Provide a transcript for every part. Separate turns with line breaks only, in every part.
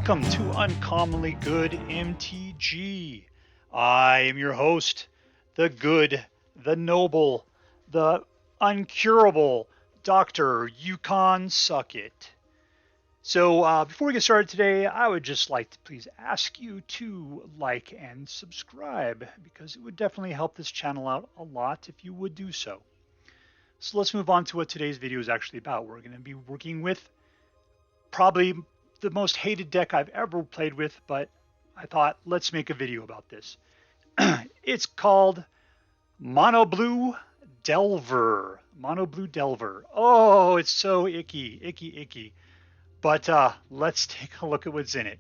Welcome to Uncommonly Good MTG. I am your host, the good, the noble, the uncurable Dr. Yukon Suckit. So before we get started today, I would just like to please ask you to like and subscribe because it would definitely help this channel out a lot if you would do so. So let's move on to what today's video is actually about. We're going to be working with probably the most hated deck I've ever played with, but I thought let's make a video about this. It's called Mono Blue Delver. Mono Blue Delver. Oh, it's so icky. But let's take a look at what's in it.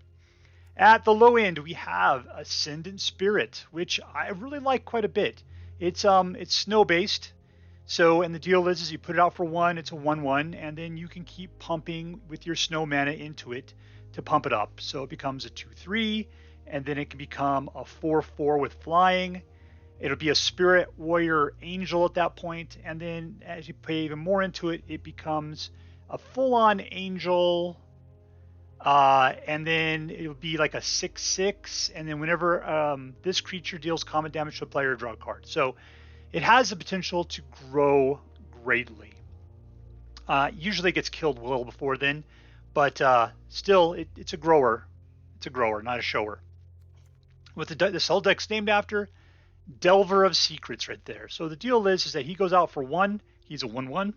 At the low end, we have Ascendant Spirit, which I really like quite a bit. It's snow based. So, and the deal is you put it out for 1, it's a 1/1, and then you can keep pumping with your snow mana into it to pump it up. So it becomes a 2/3, and then it can become a 4/4 with flying. It'll be a Spirit Warrior Angel at that point, and then as you pay even more into it, it becomes a full-on Angel, and then it'll be like a 6/6, and then whenever this creature deals combat damage to a player, draw a card. So it has the potential to grow greatly. Usually it gets killed well before then, but still, it's a grower. It's a grower, not a shower. What the cell deck's named after, Delver of Secrets right there. So the deal is that he goes out for 1. He's a 1/1.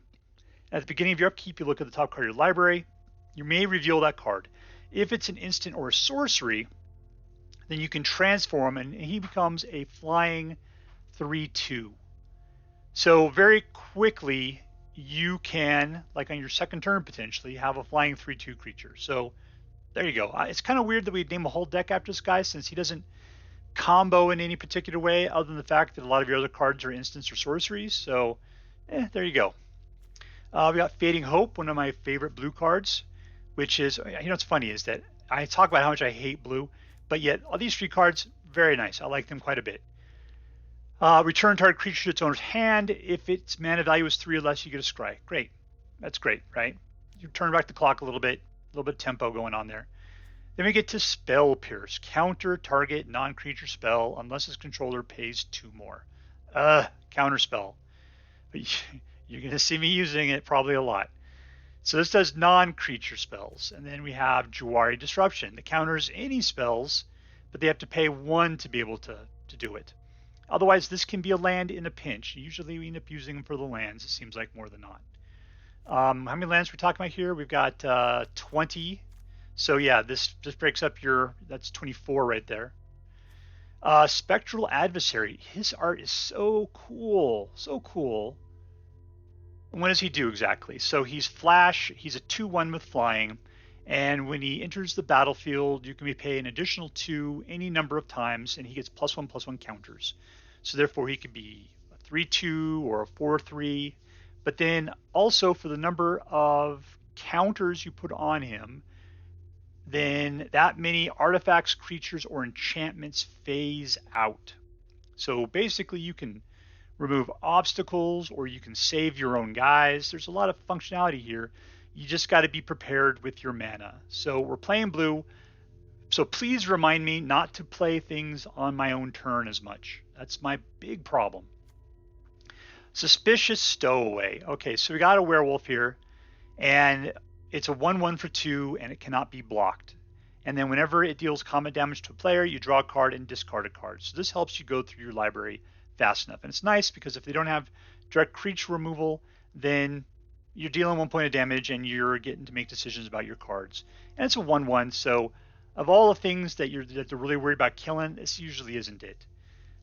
At the beginning of your upkeep, you look at the top card of your library. You may reveal that card. If it's an instant or a sorcery, then you can transform, and he becomes a flying 3/2. So very quickly, you can, like on your second turn potentially, have a flying 3/2 creature. So there you go. It's kind of weird that we name a whole deck after this guy since he doesn't combo in any particular way other than the fact that a lot of your other cards are instants or sorceries. So there you go. We got Fading Hope, one of my favorite blue cards, which is, what's funny is that I talk about how much I hate blue, but yet all these 3 cards, very nice. I like them quite a bit. Return target creature to its owner's hand. If its mana value is 3 or less, you get a scry. Great. That's great, right? You turn back the clock a little bit of tempo going on there. Then we get to Spell Pierce. Counter target non-creature spell unless its controller pays 2 more. Counter spell. You're going to see me using it probably a lot. So this does non-creature spells. And then we have Jwari Disruption. That counters any spells, but they have to pay 1 to be able to do it. Otherwise, this can be a land in a pinch. Usually we end up using them for the lands, it seems like, more than not. How many lands are we talking about here? We've got 20. So yeah, this breaks up that's 24 right there. Spectral Adversary. His art is so cool. So cool. And what does he do exactly? So he's Flash. He's a 2/1 with flying. And when he enters the battlefield, you can be paid an additional 2 any number of times, and he gets +1/+1 counters. So therefore, he could be a 3/2 or a 4/3. But then also for the number of counters you put on him, then that many artifacts, creatures, or enchantments phase out. So basically, you can remove obstacles, or you can save your own guys. There's a lot of functionality here. You just got to be prepared with your mana. So we're playing blue. So please remind me not to play things on my own turn as much. That's my big problem. Suspicious Stowaway. Okay, so we got a werewolf here, and it's a 1/1 for 2, and it cannot be blocked. And then whenever it deals combat damage to a player, you draw a card and discard a card. So this helps you go through your library fast enough. And it's nice because if they don't have direct creature removal, then you're dealing 1 point of damage and you're getting to make decisions about your cards. And it's a 1/1, so of all the things that they're really worried about killing, this usually isn't it.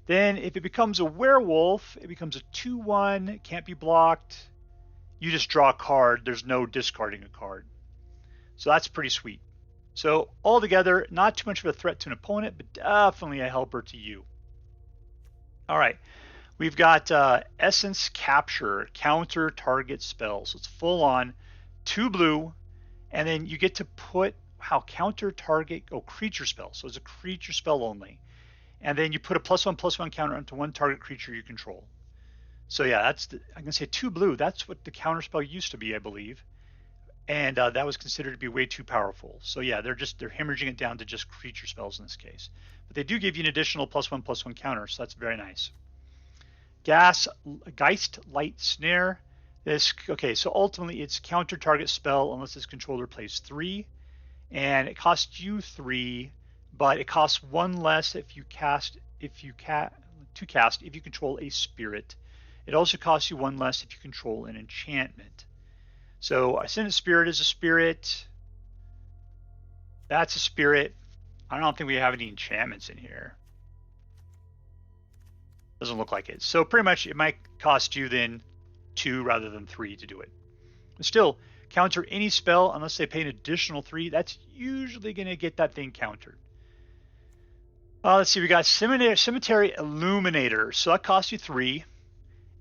Then if it becomes a werewolf, it becomes a 2/1, it can't be blocked. You just draw a card, there's no discarding a card. So that's pretty sweet. So altogether, not too much of a threat to an opponent, but definitely a helper to you. All right. We've got Essence Capture, counter target spells. So it's full on 2 blue, and then you get to put, counter target, creature spell. So it's a creature spell only. And then you put a +1/+1 counter onto 1 target creature you control. So yeah, I'm going to say 2 blue. That's what the counter spell used to be, I believe. and that was considered to be way too powerful. So yeah, they're hemorrhaging it down to just creature spells in this case. But they do give you an additional +1/+1 counter, so that's very nice. Geistlight Snare. Okay, so ultimately it's counter target spell unless its controller plays 3, and it costs you 3, but it costs 1 less if you control a spirit. It also costs you 1 less if you control an enchantment. So Ascendant Spirit is a spirit. That's a spirit. I don't think we have any enchantments in here. Doesn't look like it. So pretty much it might cost you then 2 rather than 3 to do it. But still, counter any spell unless they pay an additional 3. That's usually going to get that thing countered. Let's see, we got Cemetery Illuminator. So that costs you 3,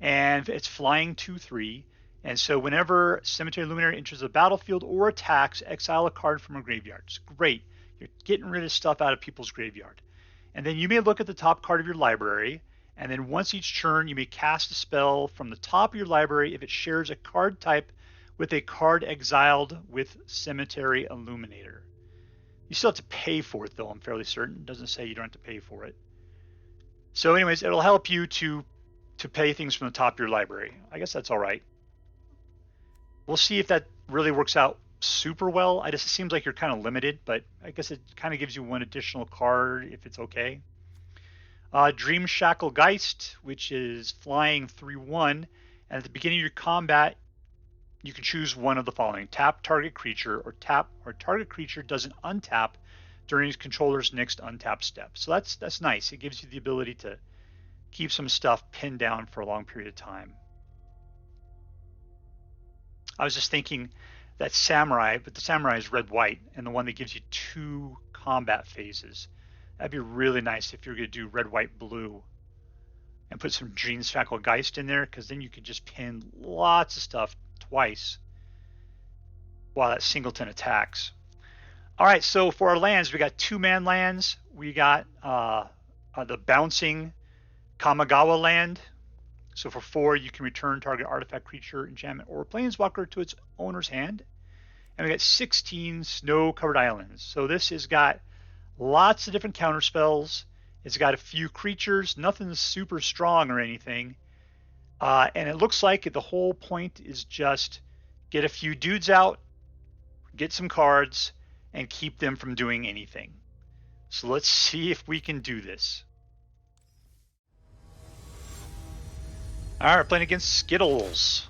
and it's flying 2/3. And so whenever Cemetery Illuminator enters the battlefield or attacks, exile a card from a graveyard. It's great. You're getting rid of stuff out of people's graveyard. And then you may look at the top card of your library, and then once each turn, you may cast a spell from the top of your library if it shares a card type with a card exiled with Cemetery Illuminator. You still have to pay for it, though, I'm fairly certain. It doesn't say you don't have to pay for it. So anyways, it'll help you to pay things from the top of your library. I guess that's all right. We'll see if that really works out super well. It seems like you're kind of limited, but I guess it kind of gives you 1 additional card if it's okay. Dreamshackle Geist, which is flying 3/1, and at the beginning of your combat, you can choose one of the following: tap target creature, or target creature doesn't untap during its controller's next untap step. So that's nice. It gives you the ability to keep some stuff pinned down for a long period of time. I was just thinking that Samurai, but the Samurai is red-white, and the one that gives you 2 combat phases. That'd be really nice if you're going to do red, white, blue, and put some Dreamshackle Geist in there, because then you could just pin lots of stuff twice while that singleton attacks. All right, so for our lands, we got 2-man lands. We got the bouncing Kamigawa land. So for 4, you can return target artifact, creature, enchantment, or planeswalker to its owner's hand. And we got 16 snow-covered islands. So this has got lots of different counter spells. It's got a few creatures, nothing super strong or anything. And it looks like the whole point is just get a few dudes out, get some cards, and keep them from doing anything. So let's see if we can do this. All right, we're playing against Skittles.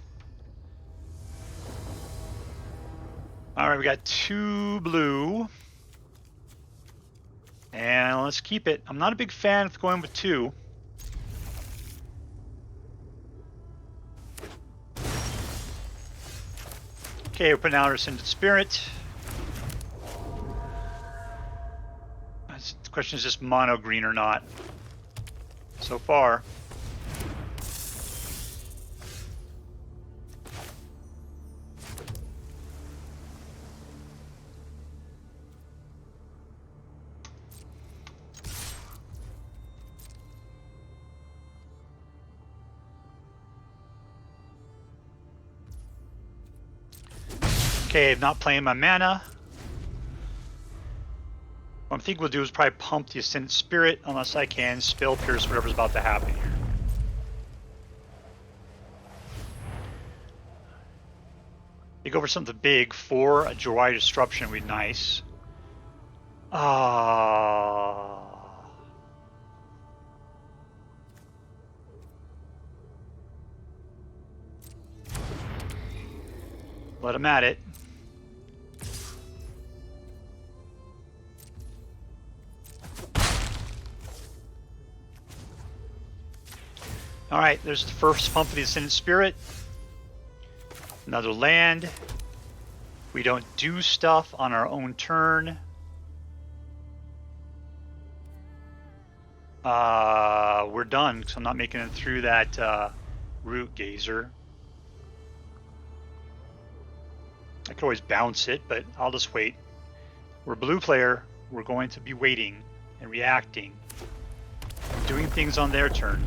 All right, we got 2 blue. And let's keep it. I'm not a big fan of going with 2. Okay, we're putting out our Ascendant Spirit. The question is just mono green or not. So far. Okay, I'm not playing my mana. What I'm thinking we'll do is probably pump the Ascendant Spirit unless I can spell pierce whatever's about to happen here. You go for something big. 4, a Jwari Disruption would be nice. Let him at it. All right, there's the first pump of the Ascendant Spirit. Another land. We don't do stuff on our own turn. We're done, because I'm not making it through that Root Gazer. I could always bounce it, but I'll just wait. We're a blue player. We're going to be waiting and reacting, doing things on their turn.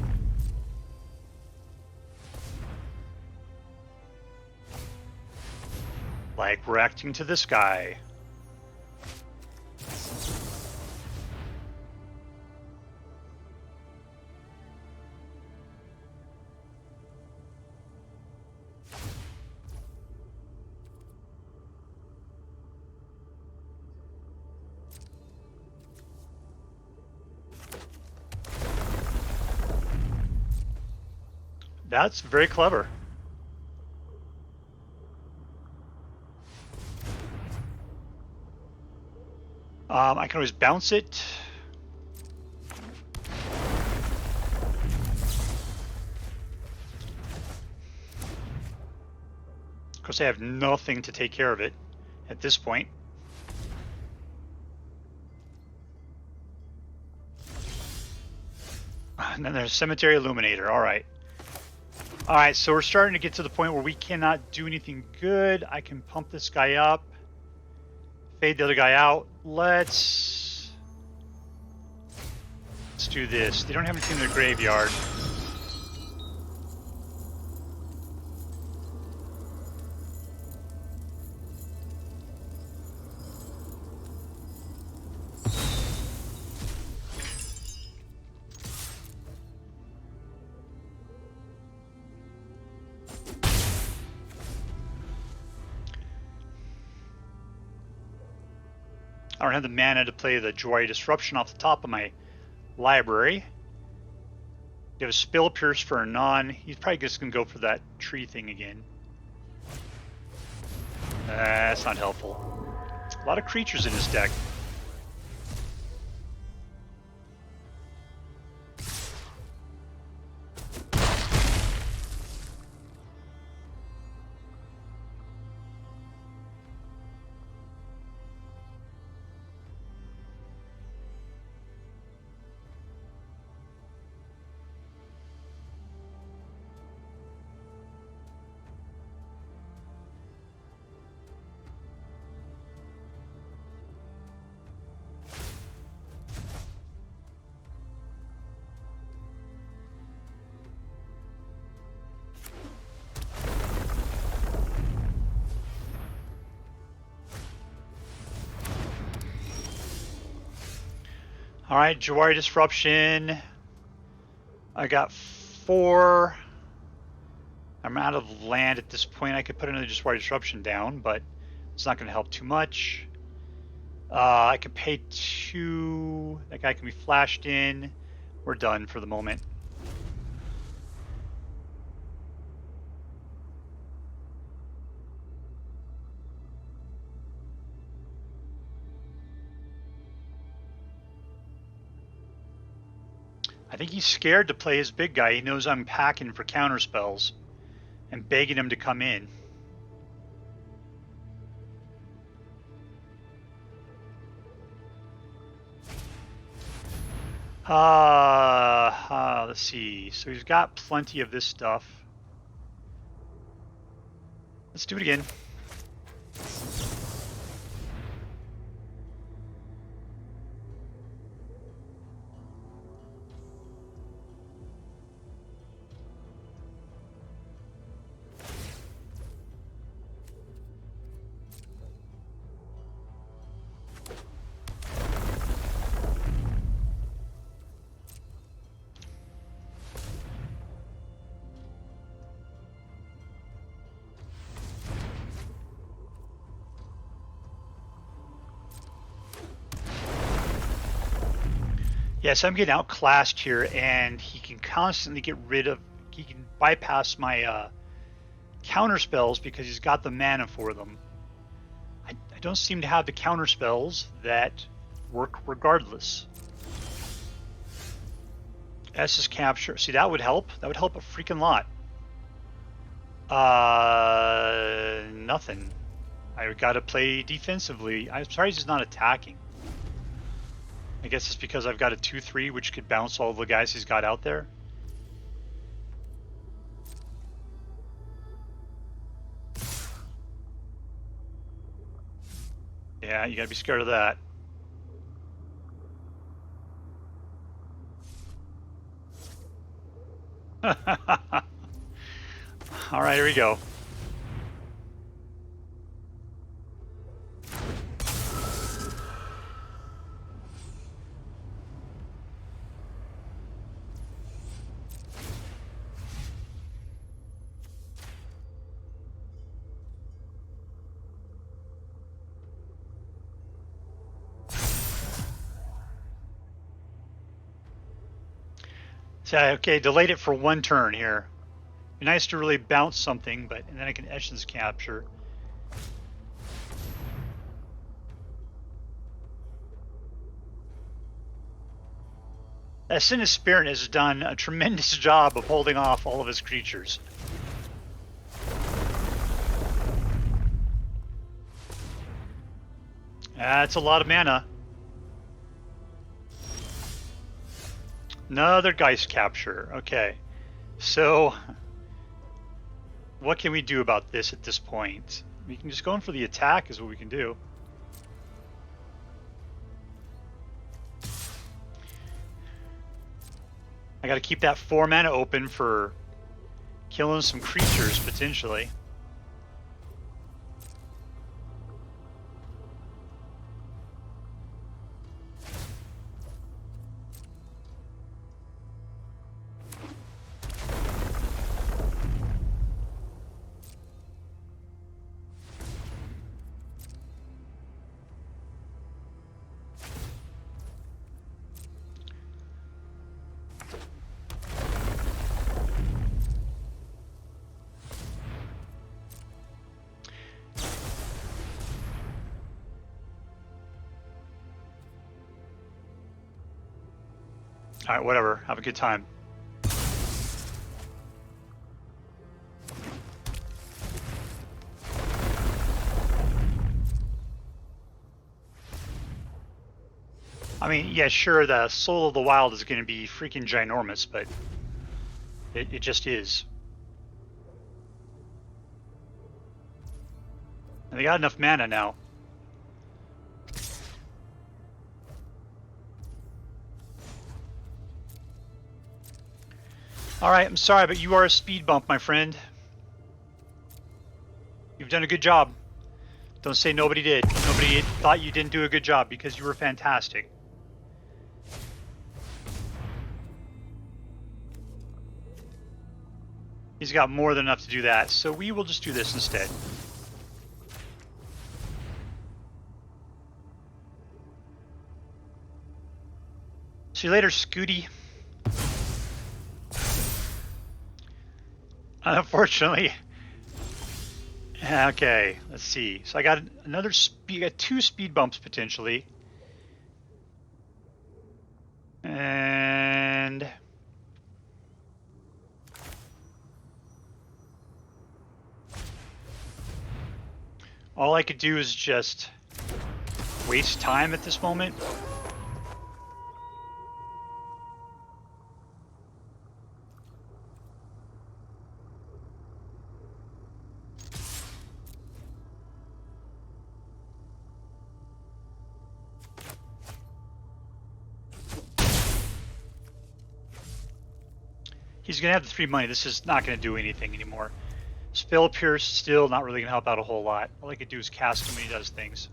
Like we're acting to this guy. That's very clever. I can always bounce it. Of course, I have nothing to take care of it at this point. And then there's Cemetery Illuminator. All right. All right, so we're starting to get to the point where we cannot do anything good. I can pump this guy up, fade the other guy out. Let's do this. They don't have anything in their graveyard. I don't have the mana to play the Jwari Disruption off the top of my library. You have a Spill Pierce for a non. He's probably just going to go for that tree thing again. That's not helpful. A lot of creatures in this deck. All right, Jwari Disruption. I got 4. I'm out of land at this point. I could put another Jwari Disruption down, but it's not going to help too much. I could pay 2. That guy can be flashed in. We're done for the moment. I think he's scared to play his big guy. He knows I'm packing for counter spells and begging him to come in. Let's see. So he's got plenty of this stuff. Let's do it again. Yes, I'm getting outclassed here, and he can constantly get rid of, he can bypass my counter spells because he's got the mana for them. I don't seem to have the counter spells that work regardless. S's capture. See, that would help. That would help a freaking lot. Nothing. I gotta play defensively. I'm sorry he's not attacking. I guess it's because I've got a 2/3 which could bounce all the guys he's got out there. Yeah, you gotta be scared of that. All right, here we go. So, okay, delayed it for 1 turn here. Be nice to really bounce something, but and then I can Essence Capture. Ascendant Spirit has done a tremendous job of holding off all of his creatures. That's a lot of mana. Another Geist Capture. Okay. So, what can we do about this at this point? We can just go in for the attack is what we can do. I gotta keep that 4 mana open for killing some creatures, potentially. Alright, whatever. Have a good time. I mean, yeah, sure, the Soul of the Wild is going to be freaking ginormous, but it just is. And they got enough mana now. Alright, I'm sorry, but you are a speed bump, my friend. You've done a good job. Don't say nobody did. Nobody thought you didn't do a good job, because you were fantastic. He's got more than enough to do that, so we will just do this instead. See you later, Scooty. Unfortunately. Okay, let's see. So I got another speed, got 2 speed bumps potentially. And all I could do is just waste time at this moment. He's going to have the 3 money. This is not going to do anything anymore. Spell Pierce still not really going to help out a whole lot. All I could do is cast him when he does things.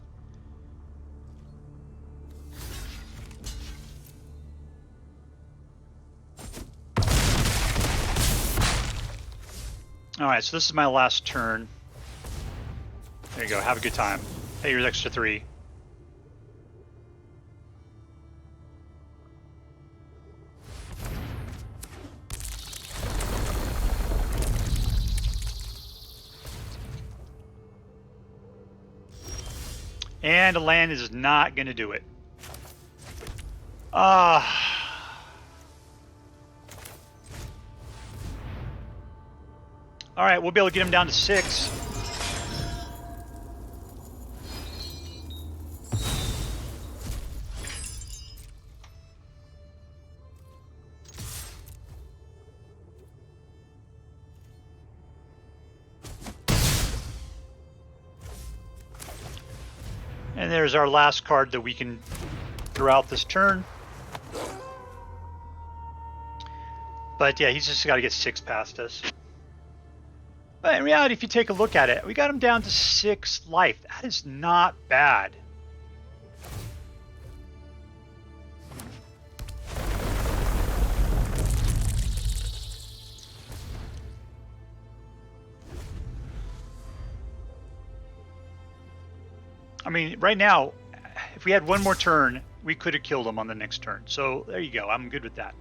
Alright, so this is my last turn. There you go. Have a good time. Pay your extra 3. And a land is not going to do it. Alright, we'll be able to get him down to 6. And there's our last card that we can draw out this turn. But yeah, he's just got to get 6 past us. But in reality, if you take a look at it, we got him down to 6 life. That is not bad. I mean, right now, if we had 1 more turn, we could have killed him on the next turn. So there you go. I'm good with that.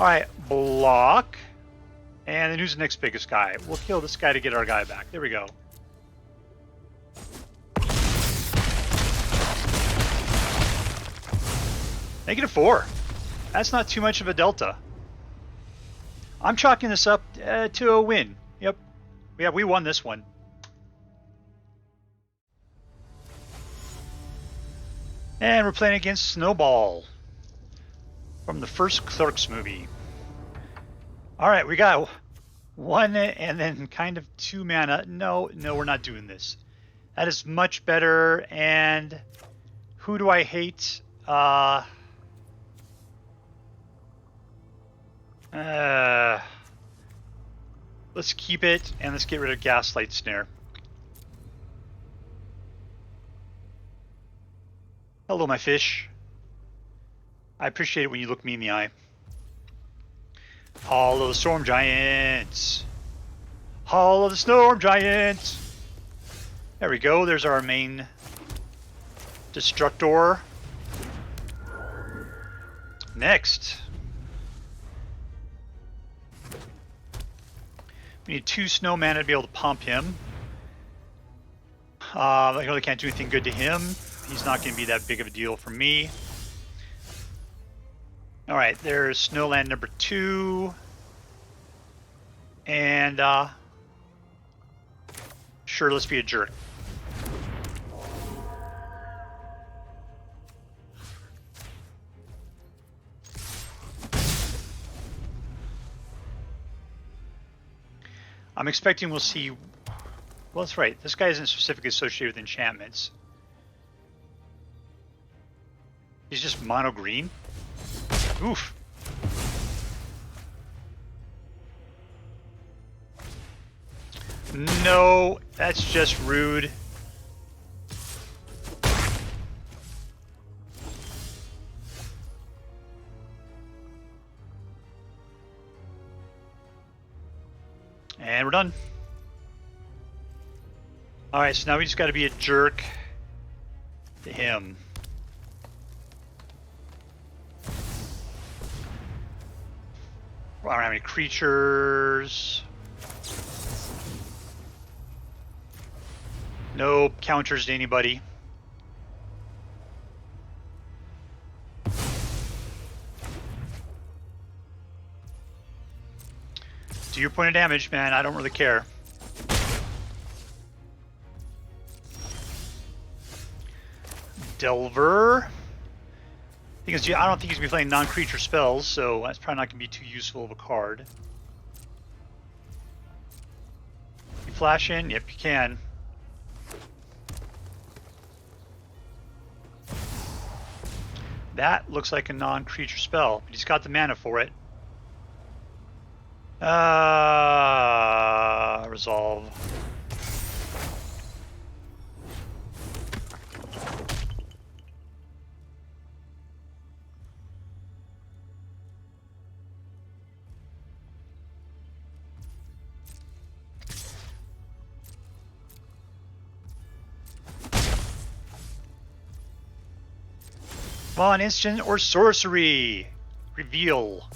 Alright, block. And then who's the next biggest guy? We'll kill this guy to get our guy back. There we go. -4. That's not too much of a delta. I'm chalking this up to a win. Yep. Yeah, we won this one. And we're playing against Snowball from the first Clerks movie. Alright, we got 1 and then kind of 2 mana. No, we're not doing this. That is much better. And who do I hate? Let's keep it, and let's get rid of Geistlight Snare. Hello, my fish. I appreciate it when you look me in the eye. Hall of the Storm Giants. Hall of the Storm Giants. There we go. There's our main Destructor. Next. We need 2 snow mana to be able to pump him. I really can't do anything good to him. He's not going to be that big of a deal for me. Alright, there's Snowland number 2. And, sure, let's be a jerk. I'm expecting we'll see... Well, that's right. This guy isn't specifically associated with enchantments. He's just mono green. Oof. No, that's just rude. And we're done. Alright, so now we just got to be a jerk to him. I don't have any creatures. No counters to anybody. Do your point of damage, man. I don't really care. Delver. I don't think he's going to be playing non-creature spells, so that's probably not going to be too useful of a card. You flash in? Yep, you can. That looks like a non-creature spell, but he's got the mana for it. Resolve. Come on, instant or sorcery. Reveal.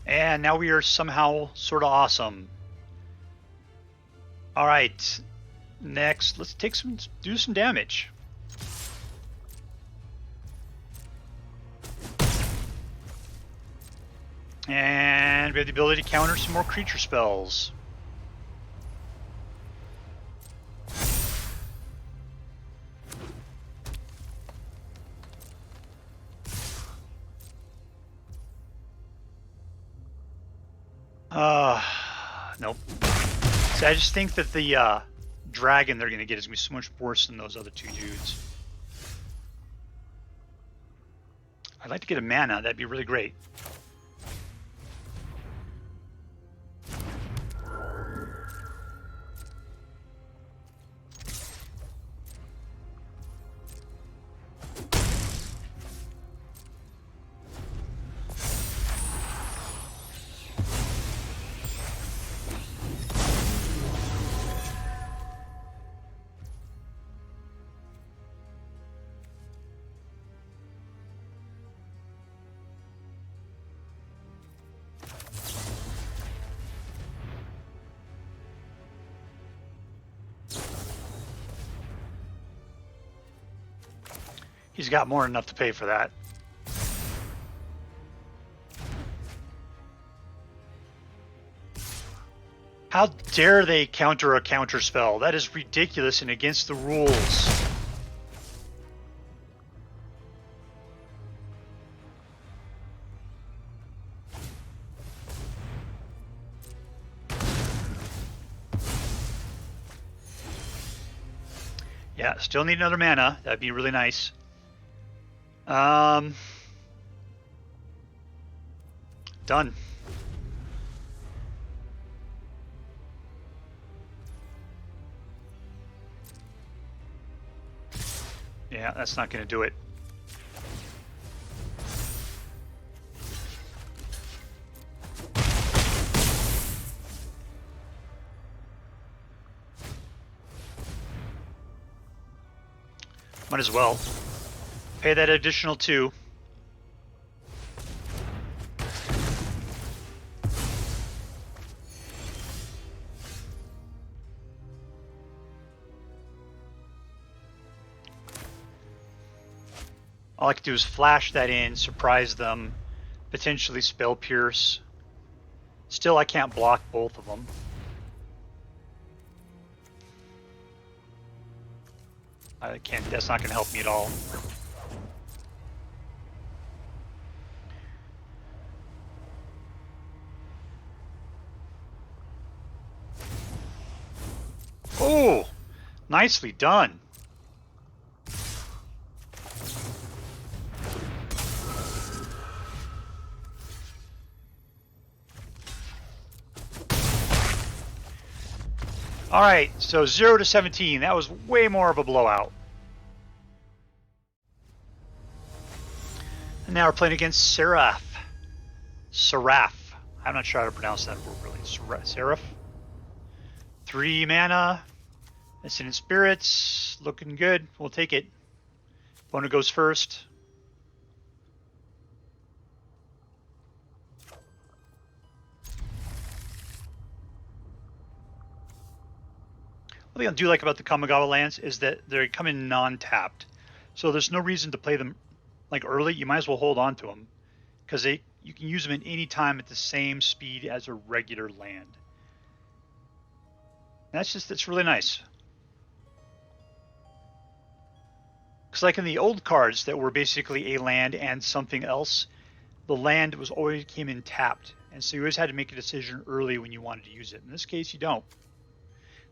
And now we are somehow sort of awesome. All right. Next, let's do some damage. And we have the ability to counter some more creature spells. Nope. See, I just think that the dragon they're going to get is going to be so much worse than those other 2 dudes. I'd like to get a mana. That'd be really great. He's got more than enough to pay for that. How dare they counter a counter spell? That is ridiculous and against the rules. Yeah, still need another mana. That'd be really nice. Done. Yeah, that's not going to do it. Might as well. Pay that additional 2. All I can do is flash that in, surprise them, potentially spell pierce. Still, I can't block both of them. I can't. That's not going to help me at all. Oh, nicely done. All right, so 0 to 17. That was way more of a blowout. And now we're playing against Seraph. Seraph. I'm not sure how to pronounce that word really. Seraph. 3 mana. Ascendant Spirits. Looking good. We'll take it. Opponent goes first. One thing I do like about the Kamigawa lands is that they come in non-tapped. So there's no reason to play them like early. You might as well hold on to them because you can use them at any time at the same speed as a regular land. And that's really nice. Because like in the old cards that were basically a land and something else, the land was always came in tapped. And so you always had to make a decision early when you wanted to use it. In this case, you don't.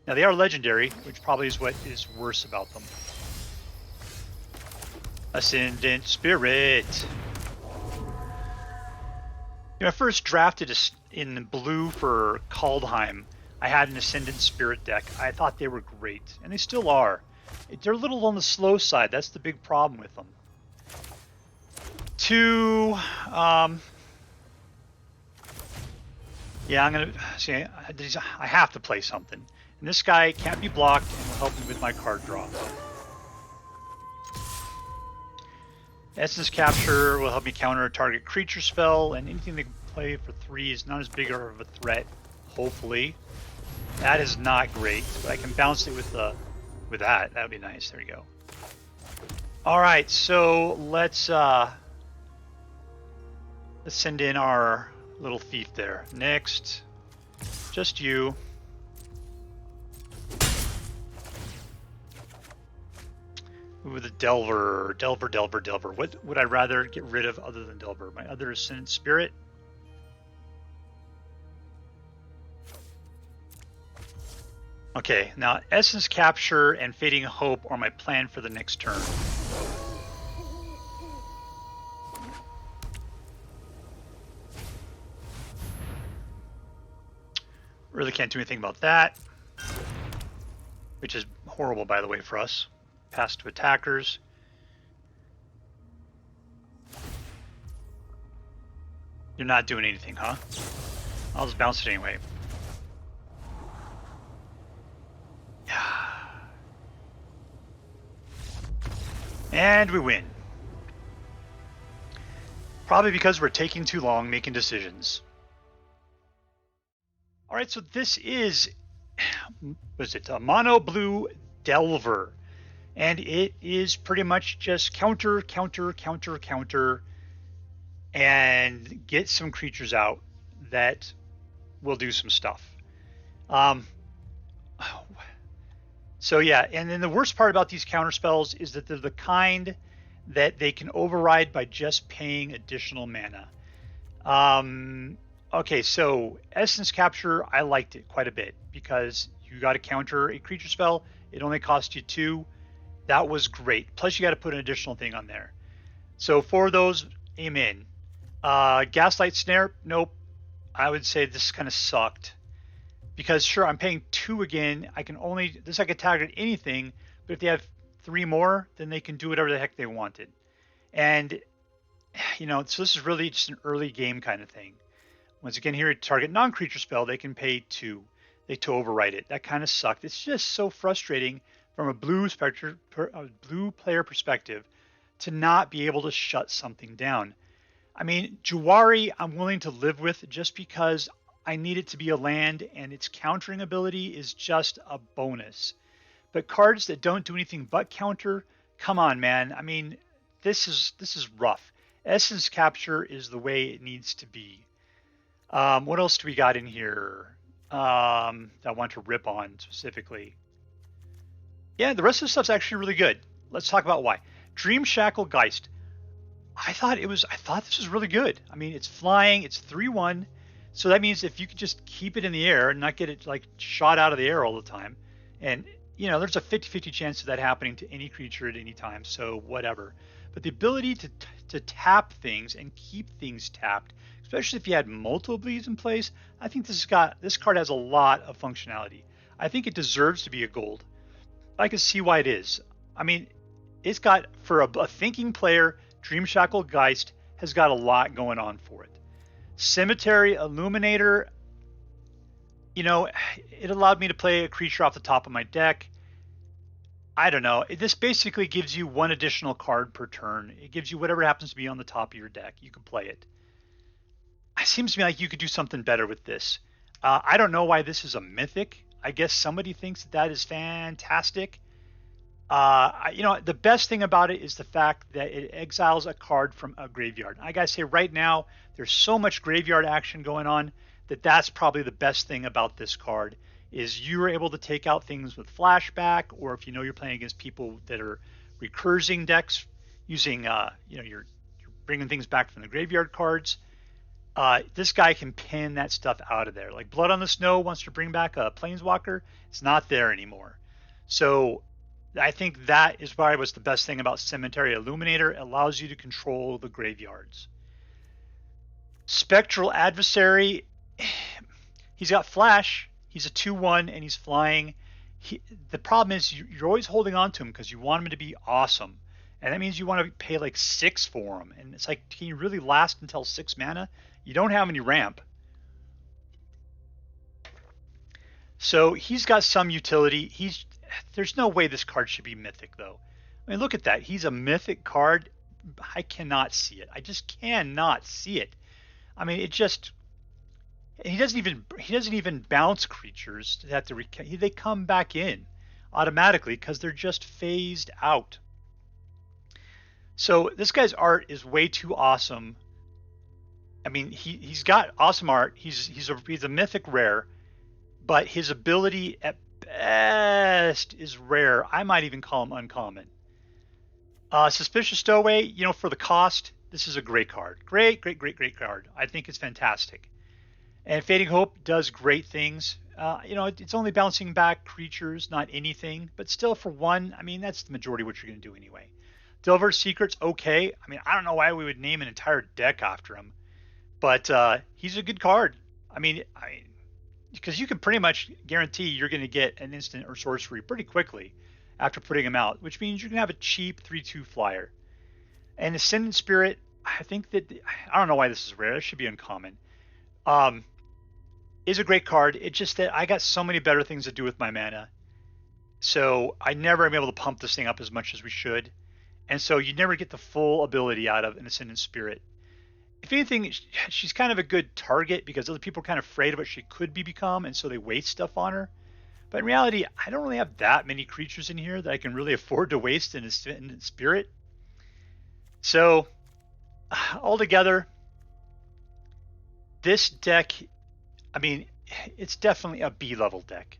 Now they are legendary, which probably is what is worse about them. Ascendant Spirit. When I first drafted in blue for Kaldheim, I had an Ascendant Spirit deck. I thought they were great, and they still are. They're a little on the slow side. That's the big problem with them. 2, yeah, I'm gonna see. I have to play something. And this guy can't be blocked and will help me with my card draw. Essence Capture will help me counter a target creature spell, and anything they can play for 3 is not as big of a threat, hopefully. That is not great, but I can bounce it with that. That would be nice. There you go. Alright, so let's send in our little thief there. Next, just you. Ooh, the Delver. Delver. What would I rather get rid of other than Delver? My other Ascendant Spirit? Okay, now Essence Capture and Fading Hope are my plan for the next turn. Really can't do anything about that. Which is horrible, by the way, for us. Pass to attackers. You're not doing anything, huh? I'll just bounce it anyway. Yeah. And we win. Probably because we're taking too long making decisions. Alright, so this is... what is it? A mono blue Delver. And it is pretty much just counter, counter, counter, counter, and get some creatures out that will do some stuff. Um, so yeah, and then the worst part about these counter spells is that they're the kind that they can override by just paying additional mana. Okay, so Essence Capture, I liked it quite a bit because you got to counter a creature spell. It only cost you 2. That was great. Plus, you got to put an additional thing on there. So for those, amen. Geistlight Snare, nope. I would say this kind of sucked. Because sure, I'm paying 2 again. I can target anything, but if they have 3 more, then they can do whatever the heck they wanted. And, so this is really just an early game kind of thing. Once again, here, target non-creature spell, they can pay 2 to overwrite it. That kind of sucked. It's just so frustrating from a blue player perspective to not be able to shut something down. I mean, Jwari, I'm willing to live with just because I need it to be a land, and its countering ability is just a bonus. But cards that don't do anything but counter, come on, man. I mean, this is rough. Essence Capture is the way it needs to be. What else do we got in here that I want to rip on specifically? Yeah, the rest of the stuff's actually really good. Let's talk about why. Dreamshackle Geist. I thought this was really good. I mean, it's flying, it's 3/1. So that means if you could just keep it in the air and not get it like shot out of the air all the time, and there's a 50-50 chance of that happening to any creature at any time, so whatever. But the ability to tap things and keep things tapped, especially if you had multiple bleeds in place, I think this card has a lot of functionality. I think it deserves to be a gold. I can see why it is. I mean, it's got, for a thinking player, Dreamshackle Geist has got a lot going on for it. Cemetery Illuminator, it allowed me to play a creature off the top of my deck. I don't know. This basically gives you 1 additional card per turn. It gives you whatever happens to be on the top of your deck. You can play it. It seems to me like you could do something better with this. I don't know why this is a mythic. I guess somebody thinks that is fantastic. The best thing about it is the fact that it exiles a card from a graveyard. I gotta say, right now, there's so much graveyard action going on that's probably the best thing about this card, is you're able to take out things with flashback, or if you're playing against people that are recursing decks using, you're bringing things back from the graveyard cards. This guy can pin that stuff out of there. Like Blood on the Snow wants to bring back a Planeswalker. It's not there anymore. So I think that is why was the best thing about Cemetery Illuminator. It allows you to control the graveyards. Spectral Adversary, he's got flash. He's a 2/1 and he's flying. The problem is you're always holding on to him because you want him to be awesome. And that means you want to pay like 6 for him. And it's like, can you really last until 6 mana? You don't have any ramp. So he's got some utility. There's no way this card should be mythic, though. I mean, look at that. He's a mythic card. I cannot see it. I just cannot see it. I mean, he doesn't even bounce creatures that they come back in automatically because they're just phased out. So this guy's art is way too awesome. I mean, he's got awesome art. He's a mythic rare, but his ability at best is rare. I might even call him uncommon. Suspicious Stowaway, for the cost, this is a great card. Great card. I think it's fantastic. And Fading Hope does great things. It's only bouncing back creatures, not anything, but still for 1, I mean, that's the majority of what you're going to do anyway. Delver's Secret's okay. I mean, I don't know why we would name an entire deck after him, but he's a good card. I mean, because you can pretty much guarantee you're going to get an instant or sorcery pretty quickly after putting him out, which means you're going to have a cheap 3/2 flyer. And Ascendant Spirit, I think that, I don't know why this is rare. This should be uncommon. Is a great card. It's just that I got so many better things to do with my mana. So I never am able to pump this thing up as much as we should. And so you never get the full ability out of an Ascendant Spirit. If anything, she's kind of a good target because other people are kind of afraid of what she could become, and so they waste stuff on her. But in reality, I don't really have that many creatures in here that I can really afford to waste in Ascendant Spirit. So, altogether, this deck, I mean, it's definitely a B-level deck.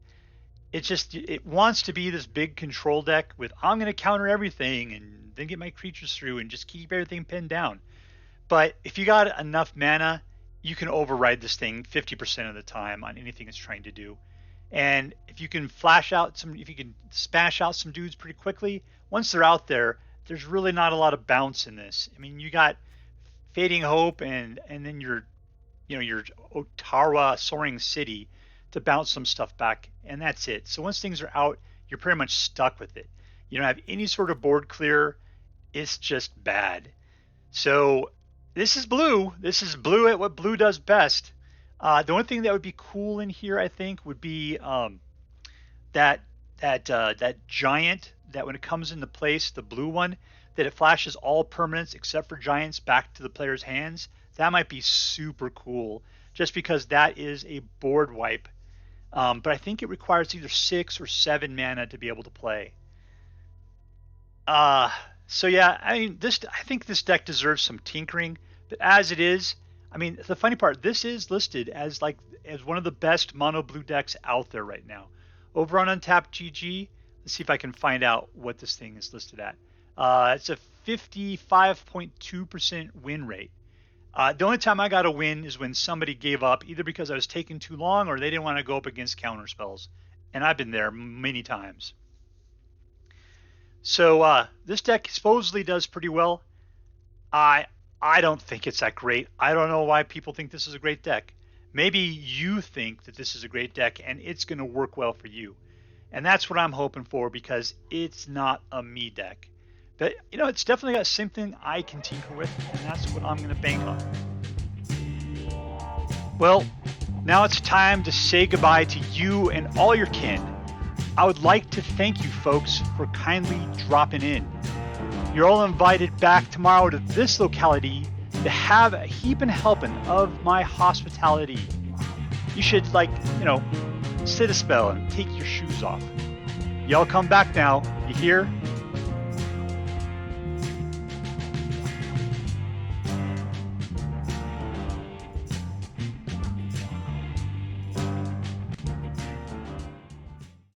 It wants to be this big control deck with, I'm going to counter everything and then get my creatures through and just keep everything pinned down. But if you got enough mana, you can override this thing 50% of the time on anything it's trying to do. And if you can if you can smash out some dudes pretty quickly, once they're out there, there's really not a lot of bounce in this. I mean, you got Fading Hope and then your Otawara Soaring City to bounce some stuff back, and that's it. So once things are out, you're pretty much stuck with it. You don't have any sort of board clear. It's just bad. So this is blue. This is blue at what blue does best. The only thing that would be cool in here, I think, would be that giant that when it comes into place, the blue one, that it flashes all permanents except for giants back to the player's hands. That might be super cool, just because that is a board wipe. But I think it requires either 6 or 7 mana to be able to play. So yeah, I mean, I think this deck deserves some tinkering. But as it is, I mean, the funny part, this is listed as one of the best mono blue decks out there right now. Over on Untapped GG, let's see if I can find out what this thing is listed at. It's a 55.2% win rate. The only time I got a win is when somebody gave up, either because I was taking too long or they didn't want to go up against counter spells. And I've been there many times. So this deck supposedly does pretty well. I don't think it's that great. I don't know why people think this is a great deck. Maybe you think that this is a great deck and it's going to work well for you. And that's what I'm hoping for, because it's not a me deck. But, it's definitely got something I can tinker with, and that's what I'm going to bank on. Well, now it's time to say goodbye to you and all your kin. I would like to thank you folks for kindly dropping in. You're all invited back tomorrow to this locality to have a heaping helping of my hospitality. You should, sit a spell and take your shoes off. Y'all come back now, you hear?